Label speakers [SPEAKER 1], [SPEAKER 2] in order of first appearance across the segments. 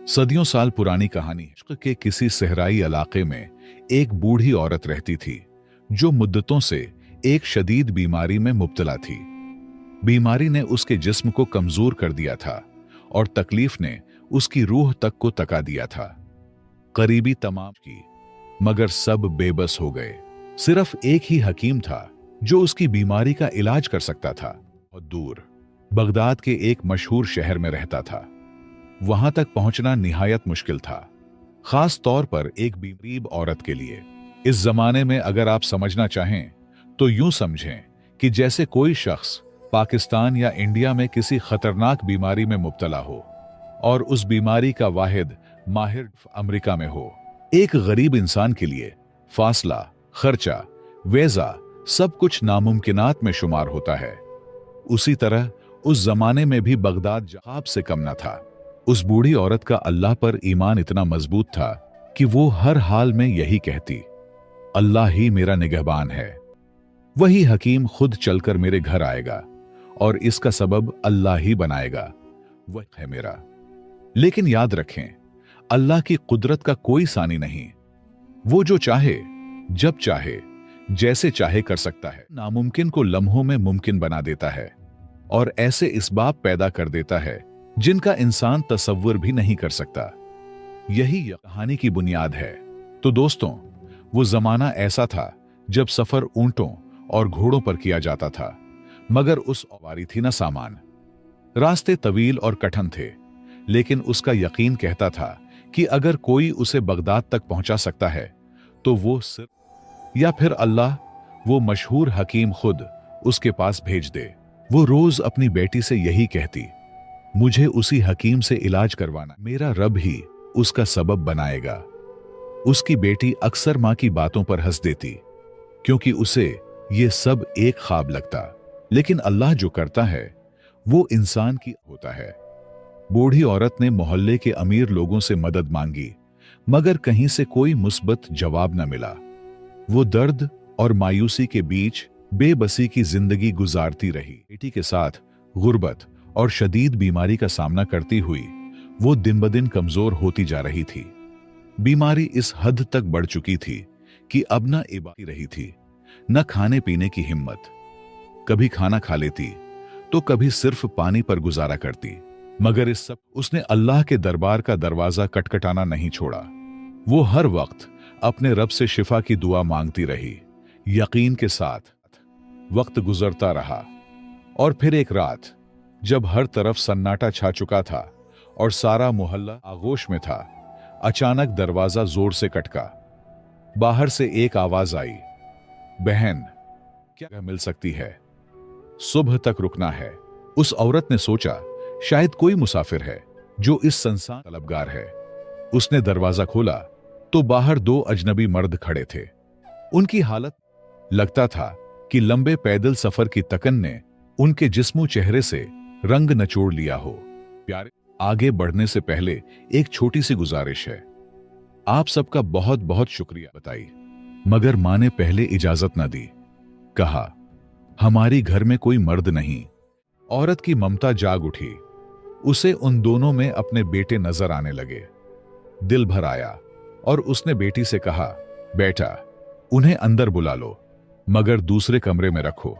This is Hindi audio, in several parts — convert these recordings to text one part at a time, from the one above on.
[SPEAKER 1] सदियों साल पुरानी कहानी। इश्क के किसी सहराई इलाके में एक बूढ़ी औरत रहती थी जो मुद्दतों से एक शदीद बीमारी में मुब्तला थी। बीमारी ने उसके जिस्म को कमजोर कर दिया था और तकलीफ ने उसकी रूह तक को तका दिया था। करीबी तमाम की, मगर सब बेबस हो गए। सिर्फ एक ही हकीम था जो उसकी बीमारी का इलाज कर सकता था। और दूर बगदाद के एक मशहूर शहर में रहता था। वहां तक पहुंचना निहायत मुश्किल था, खास तौर पर एक गरीब औरत के लिए। इस जमाने में अगर आप समझना चाहें तो यूं समझें कि जैसे कोई शख्स पाकिस्तान या इंडिया में किसी खतरनाक बीमारी में मुब्तला हो और उस बीमारी का वाहिद माहिर अमेरिका में हो। एक गरीब इंसान के लिए फासला, खर्चा, वीजा सब कुछ नामुमकिनात में शुमार होता है। उसी तरह उस जमाने में भी बगदाद ख्वाब से कम न था। उस बूढ़ी औरत का अल्लाह पर ईमान इतना मजबूत था कि वो हर हाल में यही कहती, अल्लाह ही मेरा निगहबान है। वही हकीम खुद चलकर मेरे घर आएगा और इसका सबब अल्लाह ही बनाएगा, वह है मेरा। लेकिन याद रखें, अल्लाह की कुदरत का कोई सानी नहीं। वो जो चाहे, जब चाहे, जैसे चाहे कर सकता है। नामुमकिन को लम्हों में मुमकिन बना देता है और ऐसे इसबाब पैदा कर देता है जिनका इंसान तसव्वुर भी नहीं कर सकता। यही कहानी की बुनियाद है। तो दोस्तों, वो जमाना ऐसा था जब सफर ऊंटों और घोड़ों पर किया जाता था, मगर उस सवारी थी ना सामान। रास्ते तवील और कठिन थे, लेकिन उसका यकीन कहता था कि अगर कोई उसे बगदाद तक पहुंचा सकता है तो वो सिर्फ या फिर अल्लाह, वो मशहूर हकीम खुद उसके पास भेज दे। वो रोज अपनी बेटी से यही कहती, मुझे उसी हकीम से इलाज करवाना, मेरा रब ही उसका सबब बनाएगा। उसकी बेटी अक्सर मां की बातों पर हंस देती, क्योंकि उसे ये सब एक ख्वाब लगता। लेकिन अल्लाह जो करता है वो इंसान की होता है। बूढ़ी औरत ने मोहल्ले के अमीर लोगों से मदद मांगी, मगर कहीं से कोई मुस्बत जवाब न मिला। वो दर्द और मायूसी के बीच बेबसी की जिंदगी गुजारती रही। बेटी के साथ गुर्बत और शदीद बीमारी का सामना करती हुई वो दिन ब दिन कमजोर होती जा रही थी। बीमारी इस हद तक बढ़ चुकी थी कि अब न इबादत रही थी, न खाने पीने की हिम्मत। कभी खाना खा लेती तो कभी सिर्फ पानी पर गुजारा करती। मगर इस सब उसने अल्लाह के दरबार का दरवाजा खटखटाना नहीं छोड़ा। वो हर वक्त अपने रब से शिफा की दुआ मांगती रही, यकीन के साथ। वक्त गुजरता रहा और फिर एक रात, जब हर तरफ सन्नाटा छा चुका था और सारा मोहल्ला आगोश में था, अचानक दरवाजा जोर से खटका। बाहर से एक आवाज आई, बहन, क्या मिल सकती है? सुबह तक रुकना है। उस औरत ने सोचा, शायद कोई मुसाफिर है जो इस संसार तलबगार है। उसने दरवाजा खोला तो बाहर दो अजनबी मर्द खड़े थे। उनकी हालत लगता था कि लंबे पैदल सफर की तकन ने उनके जिस्मो चेहरे से रंग नचोड़ लिया हो। प्यारे, आगे बढ़ने से पहले एक छोटी सी गुजारिश है। आप सबका बहुत बहुत शुक्रिया बताई, मगर मां ने पहले इजाजत न दी। कहा, हमारी घर में कोई मर्द नहीं। औरत की ममता जाग उठी। उसे उन दोनों में अपने बेटे नजर आने लगे। दिल भर आया और उसने बेटी से कहा, बेटा, उन्हें अंदर बुला लो, मगर दूसरे कमरे में रखो।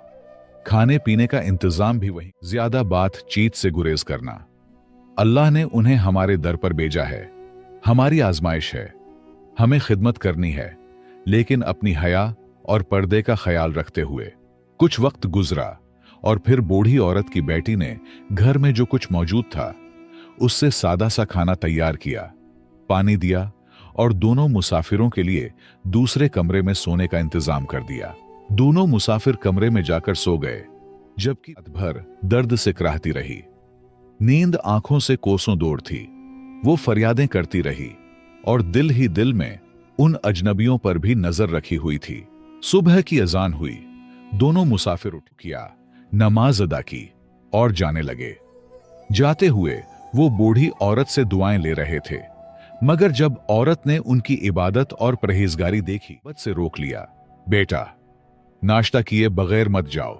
[SPEAKER 1] खाने पीने का इंतजाम भी वही। ज्यादा बातचीत से गुरेज करना। अल्लाह ने उन्हें हमारे दर पर भेजा है, हमारी आजमाइश है। हमें खिदमत करनी है, लेकिन अपनी हया और पर्दे का ख्याल रखते हुए। कुछ वक्त गुजरा और फिर बूढ़ी औरत की बेटी ने घर में जो कुछ मौजूद था उससे सादा सा खाना तैयार किया, पानी दिया और दोनों मुसाफिरों के लिए दूसरे कमरे में सोने का इंतजाम कर दिया। दोनों मुसाफिर कमरे में जाकर सो गए, जबकि रात भर दर्द से कराहती रही। नींद आंखों से कोसों दूर थी। वो फरियादें करती रही और दिल ही दिल में उन अजनबियों पर भी नजर रखी हुई थी। सुबह की अजान हुई। दोनों मुसाफिर उठ किया, नमाज अदा की और जाने लगे। जाते हुए वो बूढ़ी औरत से दुआएं ले रहे थे, मगर जब औरत ने उनकी इबादत और परहेजगारी देखी, बद से रोक लिया। बेटा, नाश्ता किए बगैर मत जाओ,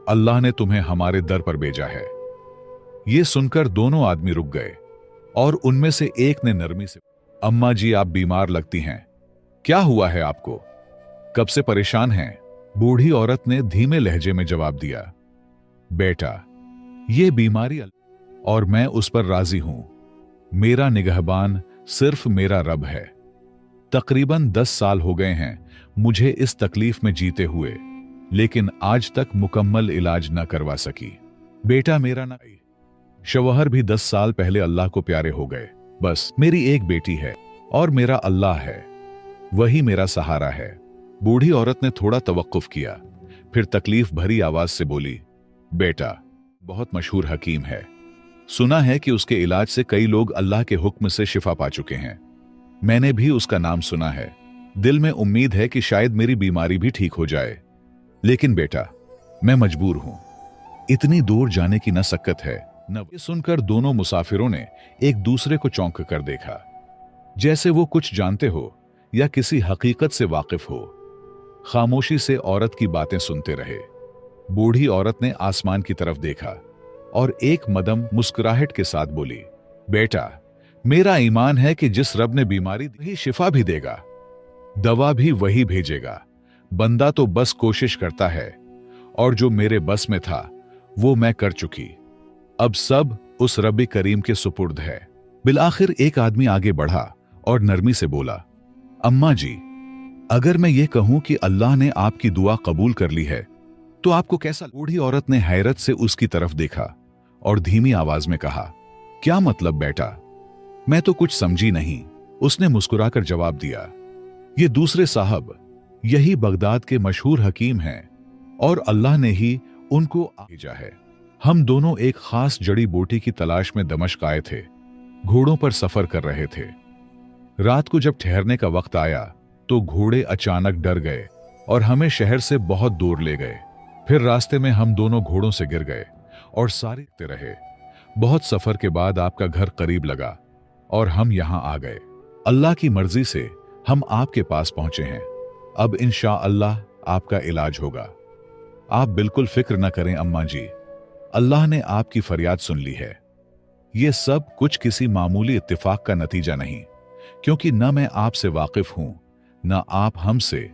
[SPEAKER 1] अल्लाह ने तुम्हें हमारे दर पर भेजा है। ये सुनकर दोनों आदमी रुक गए। और उनमें से एक ने नरमी से, अम्मा जी आप बीमार लगती हैं, क्या हुआ है आपको, कब से परेशान हैं? बूढ़ी औरत ने धीमे लहजे में जवाब दिया, बेटा ये बीमारी और मैं उस पर राजी हूं। मेरा निगहबान सिर्फ मेरा रब है। तकरीबन 10 साल हो गए हैं मुझे इस तकलीफ में जीते हुए, लेकिन आज तक मुकम्मल इलाज न करवा सकी। बेटा मेरा ना, शौहर भी 10 साल पहले अल्लाह को प्यारे हो गए। बस मेरी एक बेटी है और मेरा अल्लाह है, वही मेरा सहारा है। बूढ़ी औरत ने थोड़ा तवक्कुफ किया, फिर तकलीफ भरी आवाज से बोली, बेटा बहुत मशहूर हकीम है, सुना है कि उसके इलाज से कई लोग अल्लाह के हुक्म से शिफा पा चुके हैं। मैंने भी उसका नाम सुना है। दिल में उम्मीद है कि शायद मेरी बीमारी भी ठीक हो जाए, लेकिन बेटा मैं मजबूर हूं, इतनी दूर जाने की न सक्कत है न। ये सुनकर दोनों मुसाफिरों ने एक दूसरे को चौंक कर देखा, जैसे वो कुछ जानते हो या किसी हकीकत से वाकिफ हो। खामोशी से औरत की बातें सुनते रहे। बूढ़ी औरत ने आसमान की तरफ देखा और एक मदम मुस्कुराहट के साथ बोली, बेटा मेरा ईमान है कि जिस रब ने बीमारी दी शिफा भी देगा, दवा भी वही भेजेगा। बंदा तो बस कोशिश करता है, और जो मेरे बस में था वो मैं कर चुकी। अब सब उस रब करीम के सुपुर्द है। बिलाखिर एक आदमी आगे बढ़ा और नरमी से बोला, अम्मा जी अगर मैं ये कहूं कि अल्लाह ने आपकी दुआ कबूल कर ली है तो आपको कैसा? बूढ़ी औरत ने हैरत से उसकी तरफ देखा और धीमी आवाज में कहा, क्या मतलब बेटा, मैं तो कुछ समझी नहीं। उसने मुस्कुराकर जवाब दिया, ये दूसरे साहब यही बगदाद के मशहूर हकीम हैं और अल्लाह ने ही उनको भेजा है। हम दोनों एक खास जड़ी बूटी की तलाश में दमिश्क आए थे, घोड़ों पर सफर कर रहे थे। रात को जब ठहरने का वक्त आया तो घोड़े अचानक डर गए और हमें शहर से बहुत दूर ले गए। फिर रास्ते में हम दोनों घोड़ों से गिर गए और सारे रहे। बहुत सफर के बाद आपका घर करीब लगा और हम यहां आ गए। अल्लाह की मर्जी से हम आपके पास पहुंचे हैं। अब इंशाअल्लाह आपका इलाज होगा। आप बिल्कुल फिक्र न करें अम्मा जी, अल्लाह ने आपकी फरियाद सुन ली है। ये सब कुछ किसी मामूली इत्तेफाक का नतीजा नहीं, क्योंकि न मैं आपसे वाकिफ हूं न आप हमसे।